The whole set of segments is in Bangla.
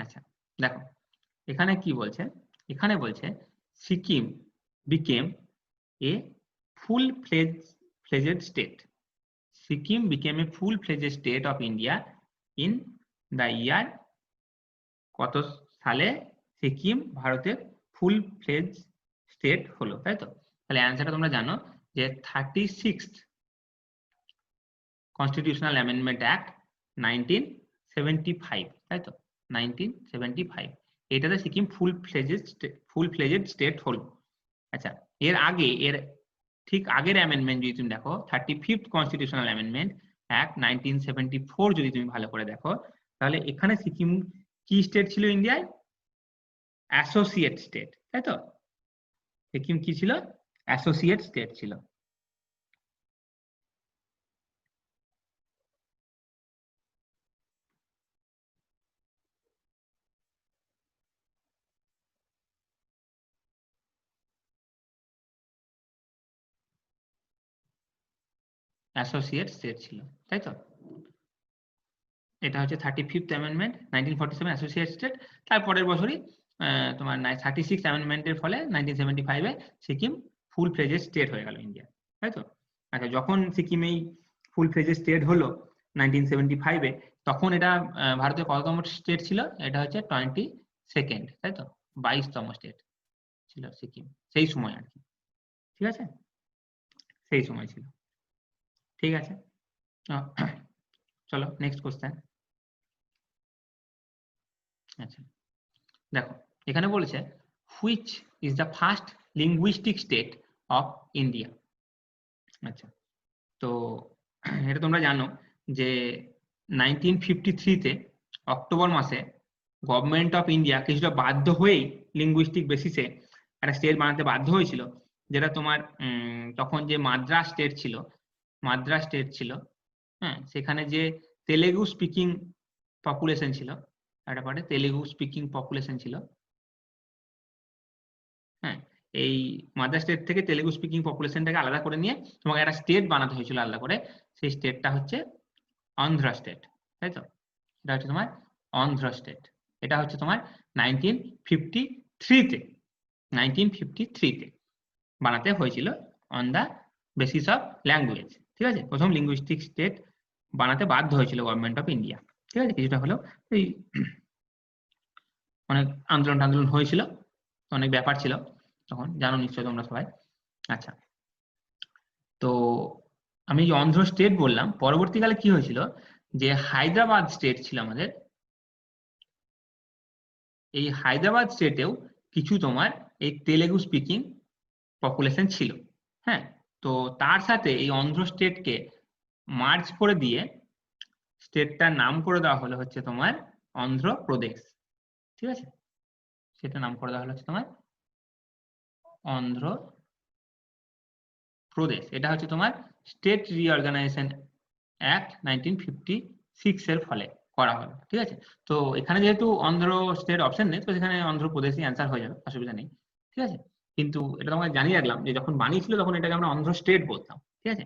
আচ্ছা দেখো এখানে কি বলছে, এখানে বলছে Sikkim became A full fledged state. Sikkim became A full fledged state of India in the year, কত সালে সিকিম ভারতের ফুল ফ্লেজ স্টেট হলো, তাই তো? তাহলে অ্যান্সারটা তোমরা জানো যে 36th কনস্টিটিউশনাল অ্যামেন্ডমেন্ট অ্যাক্ট 1975, তাই তো? 1975 এটাতে সিকিম ফুল ফ্লেজেড স্টেট হলো। আচ্ছা এর আগে, এর ঠিক আগের অ্যামেন্ডমেন্ট যদি তুমি দেখো 35th কনস্টিটিউশনাল অ্যামেন্ডমেন্ট অ্যাক্ট 1974 যদি তুমি ভালো করে দেখো, তাহলে এখানে সিকিম কি স্টেট ছিল ইন্ডিয়ায়? অ্যাসোসিয়েট স্টেট, তাই তো? সিকিম কি ছিল? অ্যাসোসিয়েট স্টেট ছিল। অ্যাসোসিয়েট স্টেট ছিল, তাই তো? এটা হচ্ছে 35th অ্যামেন্ডমেন্ট 1947 অ্যাসোসিয়েট স্টেট। তারপরের বছরই তোমার 36th অ্যামেন্ডমেন্টের ফলে 1975-এ সিকিম ফুল ফ্লেজেড স্টেট হয়ে গেল ইন্ডিয়া, তাই তো? আচ্ছা যখন সিকিম এই ফুল ফ্লেজেড স্টেট হলো 1975-এ, তখন এটা ভারতের কততম স্টেট ছিল? এটা হচ্ছে 22nd, তাই তো? 22তম স্টেট ছিল সিকিম সেই সময় আর কি, ঠিক আছে? সেই সময় ছিল, ঠিক আছে। চলো নেক্সট কোশ্চেন। আচ্ছা দেখো এখানে বলেছে which is the first linguistic state of India. আচ্ছা তো এটা তোমরা জানো যে 1953-তে অক্টোবর মাসে গভর্নমেন্ট অফ ইন্ডিয়া কিছুটা বাধ্য হয়েই লিঙ্গুইস্টিক বেসিসে একটা স্টেট বানাতে বাধ্য হয়েছিল, যেটা তোমার তখন যে মাদ্রাস স্টেট ছিল, হ্যাঁ সেখানে যে তেলেগু স্পিকিং পপুলেশন ছিল, একটা পার্টে তেলেগু স্পিকিং পপুলেশন ছিল, হ্যাঁ এই মাদ্রাস স্টেট থেকে তেলেগু স্পিকিং পপুলেশনটাকে আলাদা করে নিয়ে তোমাকে একটা স্টেট বানাতে হয়েছিল আলাদা করে। সেই স্টেটটা হচ্ছে অন্ধ্র স্টেট, তাই তো? এটা হচ্ছে তোমার অন্ধ্র স্টেট। এটা হচ্ছে তোমার 1953-তে 1953-তে বানাতে হয়েছিল on the basis of language, ঠিক আছে? প্রথম লিঙ্গুইস্টিক স্টেট বানাতে বাধ্য হয়েছিল গভর্নমেন্ট অফ ইন্ডিয়া, ঠিক আছে? কিছুটা হলেও এই অনেক আন্দোলন হয়েছিল, অনেক ব্যাপার ছিল তখন, জানো নিশ্চয় তোমরা সবাই। আচ্ছা তো আমি যে অন্ধ্র স্টেট বললাম, পরবর্তীকালে কি হয়েছিল যে হায়দ্রাবাদ স্টেট ছিল আমাদের, এই হায়দ্রাবাদ স্টেটেও কিছু তোমার এই তেলেগু স্পিকিং পপুলেশন ছিল, হ্যাঁ। তো তার সাথে এই অন্ধ্র স্টেটকে মার্জ করে দিয়ে স্টেটটার নাম করে দেওয়া হলো হচ্ছে তোমার অন্ধ্রপ্রদেশ, ঠিক আছে? সেটার নাম করে দেওয়া হলো হচ্ছে তোমার অন্ধ্র প্রদেশ। এটা হচ্ছে তোমার স্টেট রিঅর্গানাইজেশন অ্যাক্ট 1956 এর ফলে করা হলো, ঠিক আছে? তো এখানে যেহেতু অন্ধ্র স্টেট অপশন নেই, তো সেখানে অন্ধ্রপ্রদেশই অ্যান্সার হয়ে যাবে, অসুবিধা নেই, ঠিক আছে? কিন্তু এটা তোমাকে জানিয়ে রাখলাম যে যখন বানিয়েছিল তখন এটাকে আমরা অন্ধ্র স্টেট বলতাম, ঠিক আছে?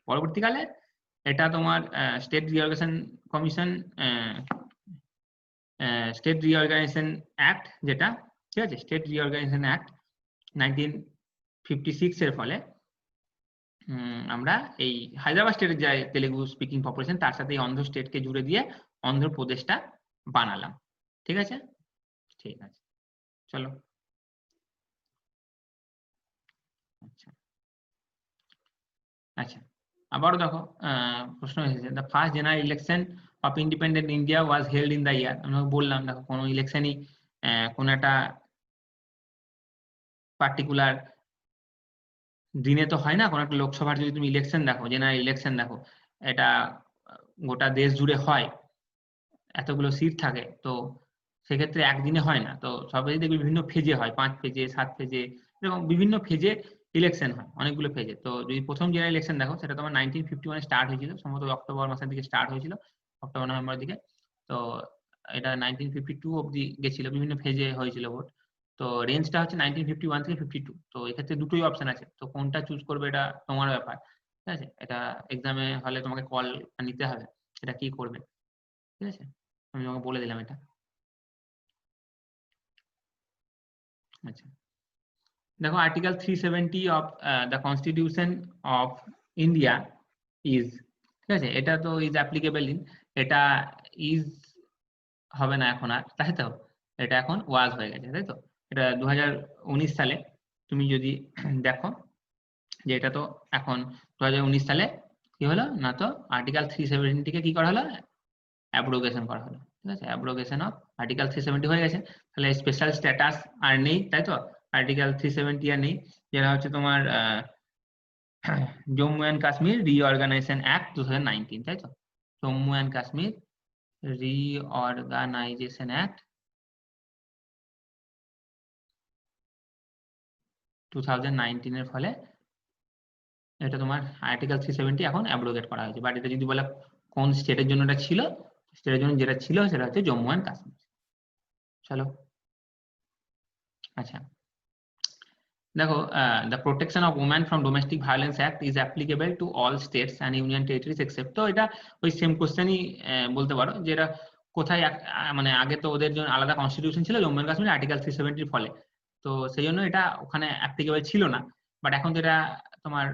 পরবর্তীকালে এটা তোমার state reorganisation commission, state reorganisation act যেটা, ঠিক আছে? স্টেট রিঅর্গানাইজেশন অ্যাক্ট 1956 এর ফলে আমরা এই হায়দ্রাবাদ স্টেটের যে তেলেগু স্পিকিং পপুলেশন তার সাথে এই অন্ধ্র স্টেটকে জুড়ে দিয়ে অন্ধ্রপ্রদেশটা বানালাম, ঠিক আছে? ঠিক আছে চলো। আচ্ছা আচ্ছা আবারও দেখো প্রশ্ন এসেছে, the first general election of independent India was held in the year. আমরা বললাম দেখো কোনো ইলেকশনই কোনো একটা পার্টিকুলার দিনে তো হয় না, কোনো একটা লোকসভার যদি তুমি ইলেকশন দেখো, জেনারেল ইলেকশন দেখো, এটা গোটা দেশ জুড়ে হয়, এতগুলো সিট থাকে, তো সেক্ষেত্রে একদিনে হয় না। তো সবাই দেখবে বিভিন্ন ফেজে হয়, 5 ফেজে 7 ফেজে, এরকম বিভিন্ন ফেজে ইলেকশন হয়, অনেকগুলো ফেজে। তো যদি প্রথম জেনারেল ইলেকশন দেখো সেটা তোমার 1951 স্টার্ট হয়েছিল, সম্ভবত অক্টোবর মাসের দিকে স্টার্ট হয়েছিল, অক্টোবর নভেম্বরের দিকে। তো এটা 1952 অব্দি গেছিল, বিভিন্ন ফেজে হয়েছিল ভোট। তো রেঞ্জটা হচ্ছে 1951 থেকে 52। তো এক্ষেত্রে দুটোই অপশন আছে, তো কোনটা চুজ করবে এটা তোমার ব্যাপার, ঠিক আছে? এটা এক্সামে হলে তোমাকে কল নিতে হবে, এটা কি করবে, ঠিক আছে? আমি তোমাকে বলে দিলাম এটা। আচ্ছা দেখো article 370 of the constitution of India is, ঠিক আছে, এটা তো ইজ অ্যাপ্লিকেবল ইন, এটা ইজ হবে না এখন আর, তাই তো, এটা এখন ওয়াজ হয়ে গেছে, তাই তো। এটা 2019 সালে তুমি যদি দেখো যে এটা তো এখন 2019 সালে কি হলো না, তো আর্টিকেল 370 কি করা হলো, অ্যাব্রোগেশন করা হলো, ঠিক আছে, অ্যাব্রোগেশন অফ আর্টিকেল 370 হয়ে গেছে। তাহলে স্পেশাল স্ট্যাটাস আর নেই, তাই তো, আর্টিকেল 370 আর নেই, যেটা হচ্ছে তোমার Jammu and Kashmir reorganisation act 2019, তাই তো, Jammu and Kashmir reorganisation act 2019 এর ফলে এটা তোমার আর্টিকেল 370 এখন অ্যাব্রোগেট করা হয়েছে। বাট এটা যদি বলে কোন স্টেটের জন্য এটা ছিল, স্টেটের জন্য যেটা ছিল সেটা হচ্ছে জম্মু অ্যান্ড কাশ্মীর। চলো আচ্ছা দেখো, the protection of woman from domestic violence act is applicable to all states and union territories except, তো এটা ওই সেম কোশ্চেনই বলতে পারো, যে এটা কোথায় মানে আগে তো ওদের জন্য আলাদা কনস্টিটিউশন ছিল জম্মু অ্যান্ড কাশ্মীর আর্টিকেল 370 এর ফলে, তো সেই জন্য এটা ওখানে অ্যাপ্লিকেবল ছিল না, বাট এখন তো এটা তোমার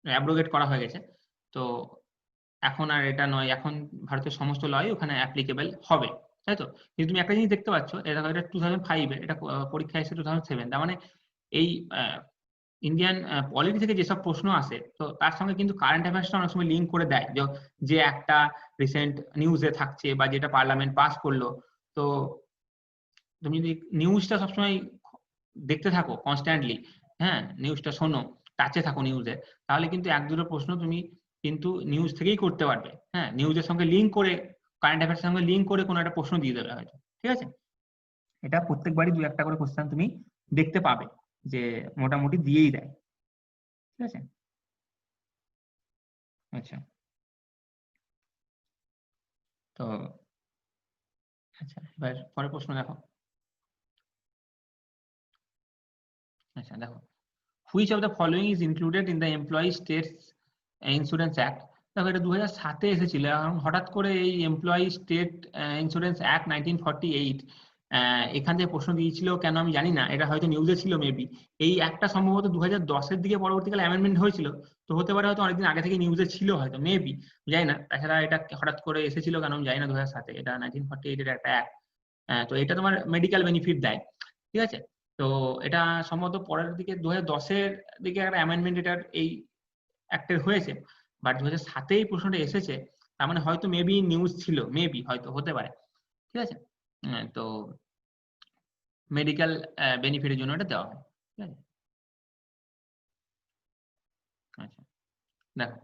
অ্যাব্রোগেট করা হয়ে গেছে, তো এখন আর এটা নয়, এখন ভারতের সমস্ত লই ওখানে অ্যাপ্লিকেবল হবে, তাই তো। কিন্তু তুমি একটা জিনিস দেখতে পাচ্ছ, এটা 2005 এর, এটা পরীক্ষা এসেছে 2007, তার মানে এই ইন্ডিয়ান পলিটি থেকে যেসব প্রশ্ন আসে, তো তার সঙ্গে কিন্তু কারেন্ট অ্যাফেয়ার্সটা অনেক সময় লিঙ্ক করে দেয়, যে একটা রিসেন্ট নিউজে থাকছে বা যেটা পার্লামেন্ট পাস করলো, তো তুমি যদি নিউজটা সবসময় দেখতে থাকো কনস্ট্যান্টলি, হ্যাঁ নিউজটা শোনো, টাচে থাকো নিউজে, তাহলে কিন্তু এক দুটো প্রশ্ন তুমি কিন্তু নিউজ থেকেই করতে পারবে, হ্যাঁ নিউজের সঙ্গে লিঙ্ক করে, কারেন্ট অ্যাফেয়ার্সের সঙ্গে লিঙ্ক করে কোনো একটা প্রশ্ন দিয়ে দেবে হয়তো, ঠিক আছে। এটা প্রত্যেকবারই দু একটা করে কোশ্চেন তুমি দেখতে পাবে যে মোটামুটি দিয়েই দেয়, ঠিক আছে। আচ্ছা তো আচ্ছা এবার পরের প্রশ্ন দেখো। আচ্ছা দেখো, which of the following is included in the employee states insurance act, দেখো এটা 2007-এ এসেছিল, এখন হঠাৎ করে এই এমপ্লয়ি স্টেট ইন্স্যুরেন্স অ্যাক্ট 1948 এখান থেকে প্রশ্ন দিয়েছিল কেন আমি জানি না, এটা হয়তো নিউজে ছিল মেবি, এই একটা সম্ভবত 2010-এর দিকে পরবর্তীকালে অ্যামেন্ডমেন্ট হয়েছিল, তো হতে পারে হয়তো অনেকদিন আগে থেকে নিউজে ছিল হয়তো মেবি, জানি না। তাছাড়া এটা হঠাৎ করে এসেছিল কেন আমি জানি না 2007-এ, এটা 1948-এর একটা অ্যাক্ট, তো এটা তোমার মেডিকেল বেনিফিট দেয়, ঠিক আছে। তো এটা সম্ভবত পরের দিকে 2010-এর দিকে একটা অ্যামেন্ডমেন্ট এটার এই অ্যাক্টের হয়েছে, বাট 2007-এ এই প্রশ্নটা এসেছে, তার মানে হয়তো মেবি নিউজ ছিল, মেবি হয়তো হতে পারে, ঠিক আছে। তো মেডিকেল বেনিফিটের জন্য এটা দেওয়া হয়, ঠিক আছে। আচ্ছা দেখো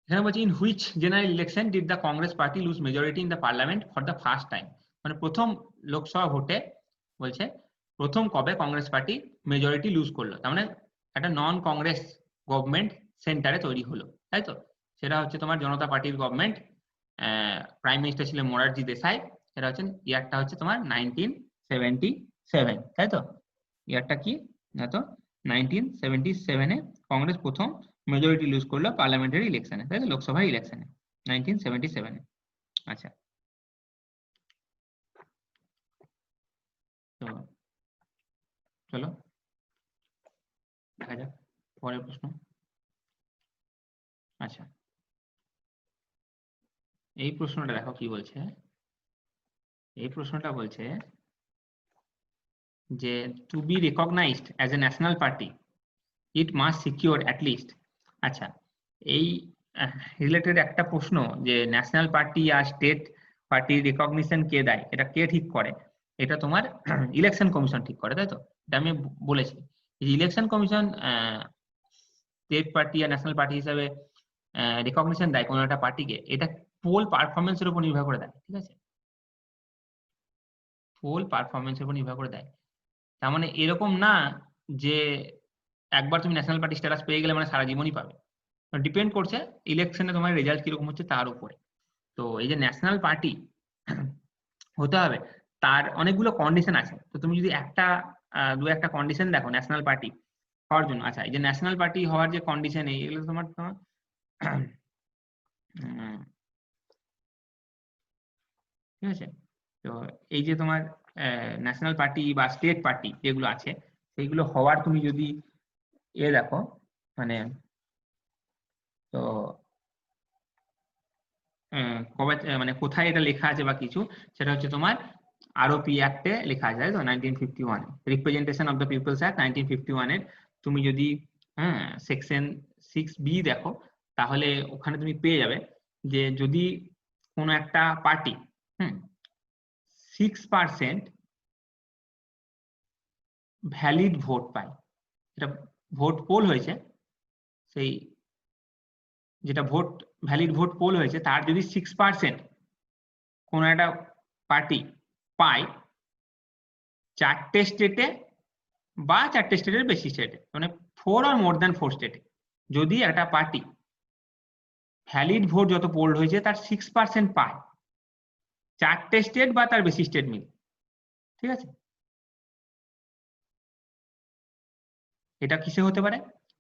এখানে বলছি, in which general election did the Congress party lose majority in the parliament for the first time, মানে প্রথম লোকসভা ভোটে বলছে প্রথম কবে কংগ্রেস পার্টি মেজরিটি লুজ করলো, তার মানে একটা নন কংগ্রেস গভর্নমেন্ট সেন্টারে তৈরি হলো, তাই তো। সেটা হচ্ছে তোমার জনতা পার্টির গভর্নমেন্ট, প্রাইম মিনিস্টার ছিলেন মোরারজি দেসাই, সেটা হচ্ছে ইয়ারটা হচ্ছে তোমার 1977, তাই তো। ইয়ারটা কি না, তো 1977-এ কংগ্রেস প্রথম মেজরিটি লুজ করলো পার্লামেন্টারি ইলেকশনে, তাই তো, লোকসভা ইলেকশনে 1977-এ। আচ্ছা তো চলো দেখা যাক পরের প্রশ্ন। আচ্ছা এই প্রশ্নটা দেখো কি বলছে, এই প্রশ্নটা বলছে যে to be recognised as a national party it must secure at least, আচ্ছা এই রিলেটেড একটা প্রশ্ন, যে ন্যাশনাল পার্টি আর স্টেট পার্টির রিকগনিশন কে দেয়, এটা কে ঠিক করে, এটা তোমার ইলেকশন কমিশন ঠিক করে, তাই তো। এটা আমি বলেছি যে ইলেকশন কমিশন স্টেট পার্টি আর ন্যাশনাল পার্টি হিসাবে রিকগনিশন দেয় কোনো একটা পার্টিকে, এটা পোল পারফরমেন্সের উপর নির্ভর করে দেয়, ঠিক আছে, পোল পারফরমেন্সের উপর নির্ভর করে দেয়। তার মানে এরকম না যে একবার তুমি ন্যাশনাল পার্টি স্ট্যাটাস পেয়ে গেলে মানে সারা জীবনই পাবে, ডিপেন্ড করছে ইলেকশনে তোমার রেজাল্ট কিরকম হচ্ছে তার উপরে। তো এই যে ন্যাশনাল পার্টি হতে হবে, তার অনেকগুলো কন্ডিশন আছে, তো তুমি যদি একটা দু একটা কন্ডিশন দেখো ন্যাশনাল পার্টি হওয়ার জন্য। আচ্ছা এই যে ন্যাশনাল পার্টি হওয়ার যে কন্ডিশন, এগুলো তোমার তোমার ঠিক আছে। তো এই যে তোমার ন্যাশনাল পার্টি বা স্টেট পার্টি যেগুলো আছে সেইগুলো হওয়ার তুমি যদি দেখো মানে তো মানে কোথায় এটা লেখা আছে বা কিছু, সেটা হচ্ছে তোমার আরওপি অ্যাক্টে লেখা আছে, তাই তো 1951 representation of the people's act 1951 এর তুমি যদি সেকশন 6B দেখো, তাহলে ওখানে তুমি পেয়ে যাবে যে যদি কোনো একটা পার্টি 6% ভ্যালিড ভোট পায়, এটা ভোট পোল হয়েছে, সেই যেটা ভোট ভ্যালিড ভোট পোল হয়েছে তার যদি 6% কোন একটা পার্টি পায় 4টে স্টেটে বা 4টে স্টেটের বেশি স্টেটে, মানে 4 or more than 4 স্টেটে, যদি একটা পার্টি ভ্যালিড ভোট যত পোল হয়েছে তার 6% পায় 4টে স্টেট বা তার বেশি স্টেট মিলে, ঠিক আছে? এটা কিসে হতে পারে?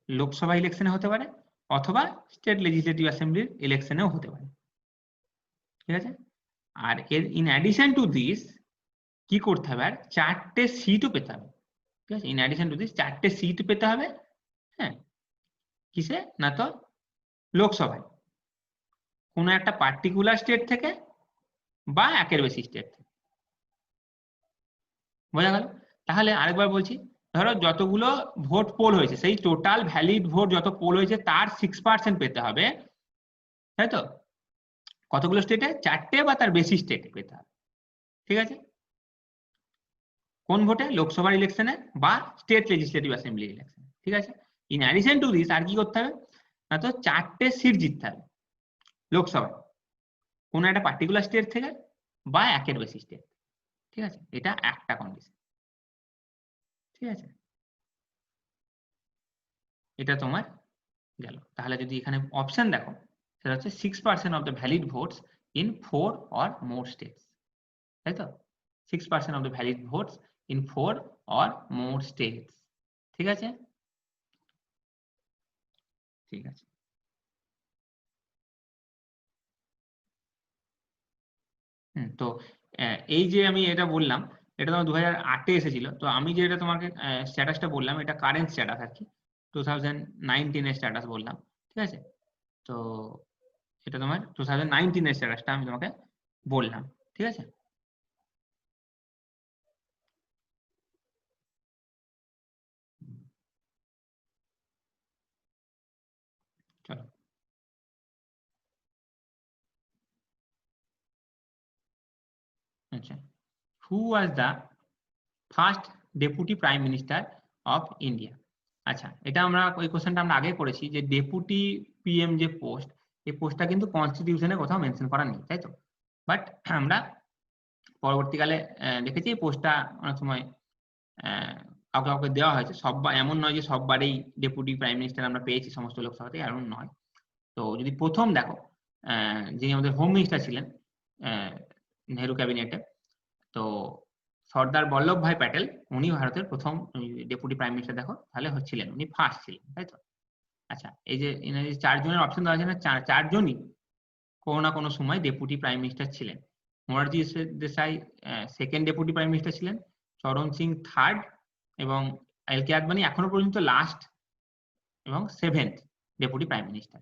লোকসভা ইলেকশনে হতে পারে অথবা স্টেট লেজিসলেটিভ অ্যাসেম্বলির ইলেকশনেও হতে পারে, ঠিক আছে? আর এর ইন অ্যাডিশন টু দিস কি করতে হবে, আর 4টে সিটও পেতে হবে, ঠিক আছে? ইন অ্যাডিশন টু দিস 4টে সিট পেতে হবে, হ্যাঁ, কিসে না তো লোকসভায় কোনো একটা পার্টিকুলার স্টেট থেকে বা একের বেশি স্টেট থেকে, বোঝা গেল? তাহলে আরেকবার বলছি, ধরো যতগুলো ভোট পোল হয়েছে সেই টোটাল ভ্যালিড ভোট যত পোল হয়েছে তার 6% পেতে হবে, তাই তো? কতগুলো স্টেটে? 4টে বা তার বেশি স্টেটে পেতে হবে, ঠিক আছে? কোন ভোটে? লোকসভার ইলেকশনে বা স্টেট লেজিসলেটিভ অ্যাসেম্বলি ইলেকশনে, ঠিক আছে? ইন অ্যাডিশন টু দিস আর কি করতে হবে না তো 4টে সিট জিততে হবে লোকসভায় কোন একটা পার্টিকুলার স্টেট থেকে বা একের বেশি স্টেট, ঠিক আছে? এটা একটা কন্ডিশন, ঠিক আছে? এটা তোমার গেল। তাহলে যদি এখানে অপশন দেখো, সেটা হচ্ছে 6% of the valid votes in 4 or more states, তাই তো? 6% of the valid votes in 4 or more states, ঠিক আছে? ঠিক আছে। তো এই যে আমি এটা বললাম, এটা তোমার 2008-এ এসেছিল। তো আমি যে এটা তোমাকে স্ট্যাটাসটা বললাম, এটা কারেন্ট স্ট্যাটাস আর কি, 2019-এর স্ট্যাটাস বললাম, ঠিক আছে? তো এটা তোমার 2019-এর স্ট্যাটাসটা আমি তোমাকে বললাম, ঠিক আছে? চলো, আচ্ছা, who was the first deputy prime minister of India? আচ্ছা, এটা আমরা ওই কোশ্চেনটা আমরা আগে করেছি যে ডেপুটি পিএম যে পোস্ট, এই পোস্টটা কিন্তু কনস্টিটিউশনে কোথাও মেনশন করা নেই, তাই তো? বাট আমরা পরবর্তীকালে দেখেছি এই পোস্টটা অনেক সময় কাউকে কাউকে দেওয়া হয়েছে, সববার এমন নয় যে সববারেই ডেপুটি প্রাইম মিনিস্টার আমরা পেয়েছি সমস্ত লোকসভাতে, এমন নয়। তো যদি প্রথম দেখো, যিনি আমাদের হোম মিনিস্টার ছিলেন নেহেরু ক্যাবিনেটে, তো সর্দার বল্লভ ভাই প্যাটেল, উনি ভারতের প্রথম ডেপুটি প্রাইম মিনিস্টার দেখো, তাহলে হচ্ছিলেন উনি ফার্স্ট ছিলেন, তাই তো? আচ্ছা, এই যে 4জনের অপশন দেওয়া আছে না, 4জনই কোনো না কোনো সময় ডেপুটি প্রাইম মিনিস্টার ছিলেন। Morarji Desai second deputy prime minister ছিলেন, চরণ সিং থার্ড, এবং এল কে আদবানি এখনো পর্যন্ত লাস্ট এবং 7th ডেপুটি প্রাইম মিনিস্টার,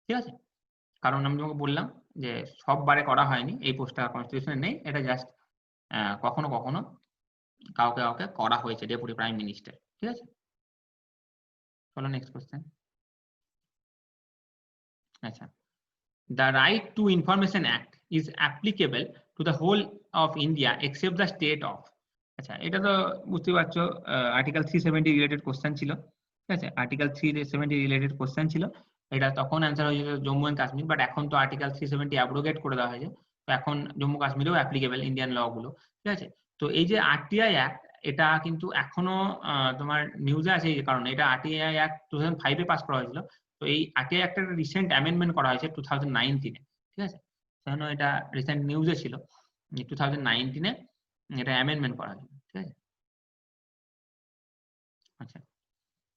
ঠিক আছে? কারণ আমি তোমাকে বললাম যে সববারে করা হয়নি, এই পোস্টটা কনস্টিটিউশনে নেই, এটা জাস্ট কখনো কখনো কাউকে কাউকে করা হয়েছে ডেপুটি প্রাইম মিনিস্টার, ঠিক আছে? চলো নেক্সট কোশ্চেন। আচ্ছা, the right to information act is applicable to the whole of India except the state of? আচ্ছা, এটা তো বুঝতে পারছো আর্টিকেল 370 রিলেটেড কোশ্চেন ছিল, ঠিক আছে? আর্টিকেল 370 রিলেটেড কোশ্চেন ছিল, এটা তখন অ্যান্সার হয়েছিল জম্মু এন্ড কাশ্মীর, বাট এখন তো আর্টিকেল 370 অ্যাব্রোগেট করে দেওয়া হয়েছে, তো এখন জম্মু কাশ্মীরেও অ্যাপ্লিকেবল ইন্ডিয়ান ল গুলো, ঠিক আছে? তো এই যে আরটিআই অ্যাক্ট, এটা কিন্তু এখনো তোমার নিউজে আছে, এই কারণে এটা আরটিআই অ্যাক্ট 2005-এ পাস করা হয়েছিল। তো এই আরটিআই অ্যাক্টের রিসেন্ট অ্যামেন্ডমেন্ট করা হয়েছে 2019-এ, ঠিক আছে? সেজন্য এটা রিসেন্ট নিউজে ছিল, 2019-এ এটা অ্যামেন্ডমেন্ট করা হয়েছে, ঠিক আছে? আচ্ছা,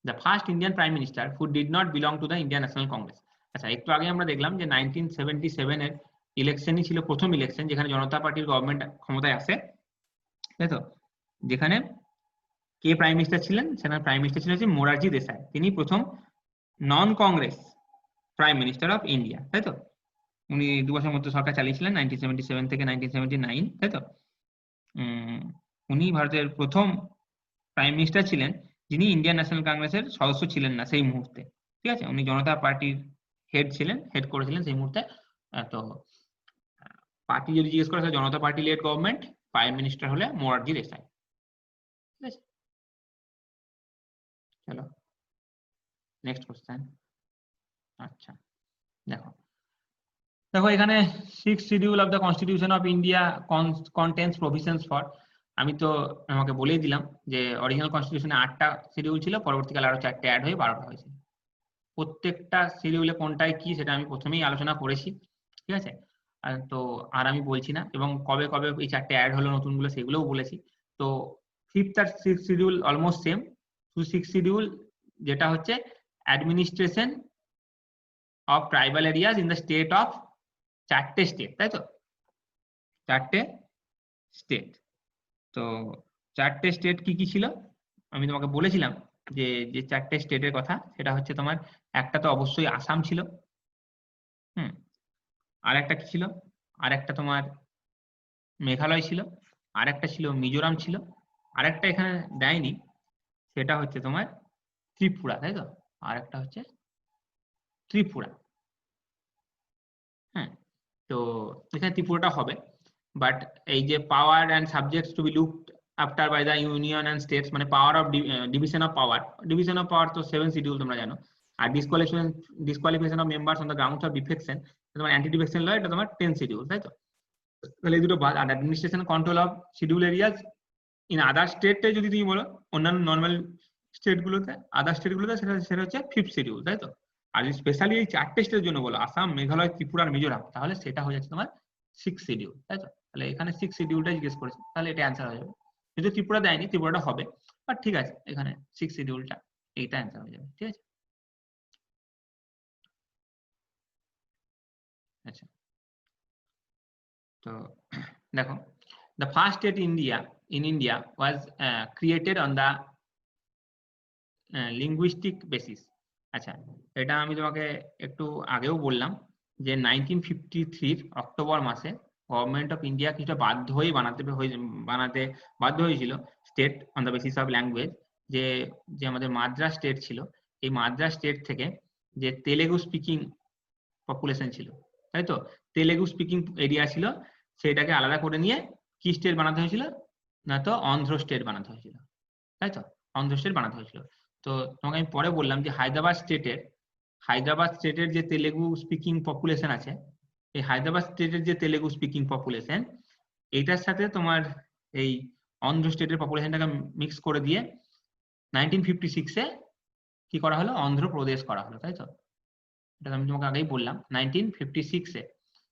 the first Indian prime minister who did not belong to the Indian national Congress? আচ্ছা, একটু আগে আমরা দেখলাম যে 1977-এর ইলেকশনই ছিল প্রথম ইলেকশন যেখানে জনতা পার্টির গভর্নমেন্ট ক্ষমতায় আসে, তাই তো, যেখানে কে প্রাইম মিনিস্টার ছিলেন, সেখানে প্রাইম মিনিস্টার ছিলেন হচ্ছে মোরারজি দেশাই, তিনি প্রথম non Congress prime minister of India, তাই তো। উনি 2 বছর মধ্যে সরকার চালিয়েছিলেন 1977 থেকে 1979, তাই তো। উনি ভারতের প্রথম প্রাইম মিনিস্টার ছিলেন যিনি ইন্ডিয়ান ন্যাশনাল কংগ্রেসের সদস্য ছিলেন না সেই মুহূর্তে, ঠিক আছে। উনি জনতা পার্টির হেড ছিলেন, হেড করেছিলেন সেই মুহূর্তে। তো পার্টি যদি জিজ্ঞেস করা হয় Janata party led government, prime minister হলে মোরারজি দেশাই, ঠিক আছে। চলো নেক্সট কোশ্চেন। আচ্ছা দেখো, দেখো এখানে 6th schedule of the constitution of India contains provisions for, আমি তো আমাকে বলেই দিলাম যে অরিজিনাল কনস্টিটিউশনে 8টা শিডিউল ছিল, পরবর্তীকালে আরো 4টে অ্যাড হয়ে 12টা হয়েছে। প্রত্যেকটা শিডিউলে কোনটায় কি সেটা আমি প্রথমেই আলোচনা করেছি, ঠিক আছে। তো আর আমি বলছি না, এবং কবে কবে এই 4টে অ্যাড হলো নতুনগুলো সেগুলোও বলেছি। তো 5th আর 6th শিডিউল অলমোস্ট সেম, শুধু 6th শিডিউল যেটা হচ্ছে administration of tribal areas in the state of, 4টে স্টেট, তাই তো, 4টে স্টেট। তো 4টে স্টেট কি কি ছিল আমি তোমাকে বলেছিলাম, যে যে 4টে স্টেটের কথা, সেটা হচ্ছে তোমার একটা তো অবশ্যই আসাম ছিল, আর একটা কি ছিল, আর একটা তোমার মেঘালয় ছিল, আর একটা ছিল মিজোরাম ছিল, আর একটা এখানে দেয়নি, সেটা হচ্ছে তোমার ত্রিপুরা, তাই তো। আর একটা হচ্ছে ত্রিপুরা, হ্যাঁ। তো এখানে ত্রিপুরাটা হবে, বাট এই যে power and subjects to be looked after by the union and states, মানে power of division of power তো 7 শিডিউল তোমরা জানো। আর disqualification of members on the grounds of defection, তোমার অ্যান্টি ডিফেকশন ল, এটা তোমার 10 শিডিউল, তাই তো। তাহলে এই দুটো বাদ। আর administration control of schedule areas in other স্টেটে যদি তুমি বলো, অন্যান্য নর্মাল স্টেটগুলোতে, আদার স্টেটগুলোতে, সেটা হচ্ছে 5th শিডিউল, তাই তো। আর যদি স্পেশালি এই 4টে স্টেটের জন্য বলো, আসাম, মেঘালয়, ত্রিপুরা আর মিজোরাম, তাহলে সেটা হয়ে যাচ্ছে তোমার 6th শিডিউল, তাই তো। তাহলে এখানে 6th শিডিউলটা জিজ্ঞেস করেছে, তাহলে এটা অ্যান্সার হয়ে যাবে। যদি ত্রিপুরা দেয়নি, ত্রিপুরাটা হবে, বাট ঠিক আছে, এখানে 6th শিডিউলটা, এইটা অ্যান্সার হয়ে যাবে, ঠিক আছে। আচ্ছা, তো দেখো, the first state in India was created on the linguistic basis। আচ্ছা, এটা আমি তোমাকে একটু আগেও বললাম যে 1953 অক্টোবর মাসে গভর্নমেন্ট অফ ইন্ডিয়া কিছুটা বাধ্য হয়েই বানাতে বাধ্য হয়েছিল state on the basis of language. যে যে আমাদের মাদ্রাস স্টেট ছিল, এই মাদ্রাস স্টেট থেকে যে তেলেগু স্পিকিং পপুলেশন ছিল, তাই তো, তেলেগু স্পিকিং এরিয়া ছিল, সেটাকে আলাদা করে নিয়ে কি স্টেট বানাতে হয়েছিল, না তো অন্ধ্র স্টেট বানাতে হয়েছিল, তাই তো, অন্ধ্র স্টেট বানাতে হয়েছিল। তো তোমাকে আমি পরে বললাম যে হায়দ্রাবাদ স্টেটের যে তেলেগু স্পিকিং পপুলেশন আছে, এই হায়দ্রাবাদ স্টেটের যে তেলেগু স্পিকিং পপুলেশন, এইটার সাথে তোমার এই অন্ধ্র স্টেটের পপুলেশনটাকে মিক্স করে দিয়ে 1956-এ কি করা হলো, অন্ধ্রপ্রদেশ করা হলো, তাই তো। এটা আমি তোমাকে আগেই বললাম 1956-এ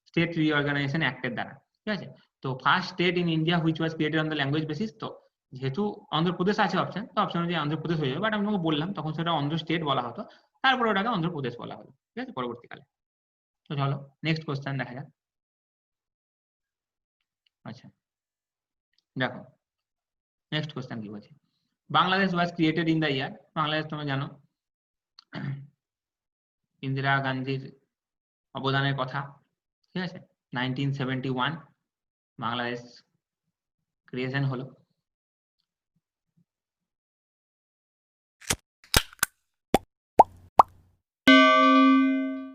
স্টেট রিঅর্গানাইজেশন অ্যাক্টের দ্বারা, ঠিক আছে। তো first state in India which was created on the language basis, তো যেহেতু অন্ধ্রপ্রদেশ আছে অপশন, তো অপশন অনুযায়ী অন্ধ্রপ্রদেশ হয়ে যাবে, বাট আমি তোমাকে বললাম তখন সেটা অন্ধ্র স্টেট বলা হতো, তারপরে ওটাকে অন্ধ্রপ্রদেশ বলা হলো, ঠিক আছে, পরবর্তীকালে। তো চলো নেক্সট কোশ্চেন দেখা যাক। আচ্ছা দেখো, নেক্সট কোশ্চেন কি বলছে, Bangladesh was created in the year, Bangladesh তোমরা জানো ইন্দিরা গান্ধীর অবদানের কথা, ঠিক আছে। 1971 বাংলাদেশ ক্রিয়েশন হলো।